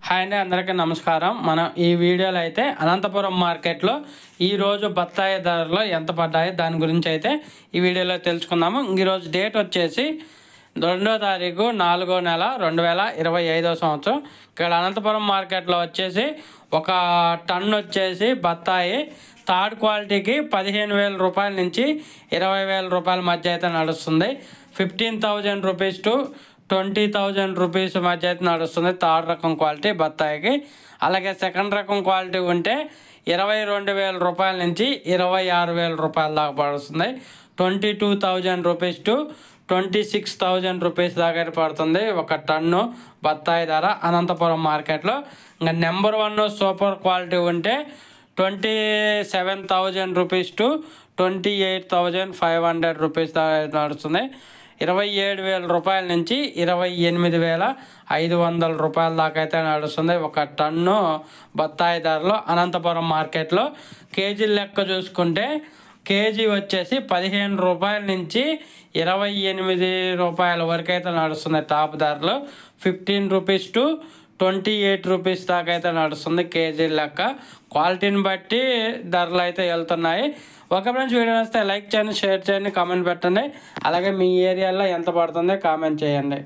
Hi అండి, అందరికీ నమస్కారం. మనం ఈ వీడియోలో అయితే అనంతపురం మార్కెట్లో ఈరోజు బత్తాయి ధరలు ఎంత పడ్డాయి దాని గురించి అయితే ఈ వీడియోలో తెలుసుకుందాము. ఈరోజు డేట్ వచ్చేసి 2వ తారీఖు 4వ నెల 2025 సంవత్సరం. ఇక్కడ అనంతపురం మార్కెట్లో వచ్చేసి ఒక టన్ వచ్చేసి బత్తాయి థర్డ్ క్వాలిటీకి 15,000 రూపాయల నుంచి 20,000 రూపాయల మధ్య అయితే నడుస్తుంది. 15,000 రూపీస్ టు 20,000 రూపీస్ మధ్య అయితే నడుస్తుంది థర్డ్ రకం క్వాలిటీ బత్తాయికి. అలాగే సెకండ్ రకం క్వాలిటీ ఉంటే 22,000 రూపాయల నుంచి 26,000 రూపాయల దాకా పడుతుంది. 22,000 రూపీస్ టు 26,000 రూపీస్ దాకా పడుతుంది ఒక టన్ను బత్తాయి ధర అనంతపురం మార్కెట్లో. ఇంకా నెంబర్ 1 సూపర్ క్వాలిటీ ఉంటే 27,000 రూపీస్ టు 28,500 రూపీస్ దాకా నడుస్తుంది. 27,000 రూపాయల నుంచి 28,500 రూపాయల దాకా అయితే నడుస్తుంది ఒక టన్ను బత్తాయి ధరలో అనంతపురం మార్కెట్లో. కేజీ లెక్క చూసుకుంటే కేజీ వచ్చేసి 15 రూపాయల నుంచి 28 రూపాయల వరకు అయితే నడుస్తుంది టాప్ ధరలు. 15 రూపీస్ టు 28 రూపీస్ దాకా అయితే నడుస్తుంది కేజీ లెక్క. క్వాలిటీని బట్టి ధరలు అయితే వెళ్తున్నాయి. ఒక ఫ్రెండ్స్, వీడియో వస్తే లైక్ చేయండి, షేర్ చేయండి, కామెంట్ పెట్టండి. అలాగే మీ ఏరియాలో ఎంత పడుతుంది కామెంట్ చేయండి.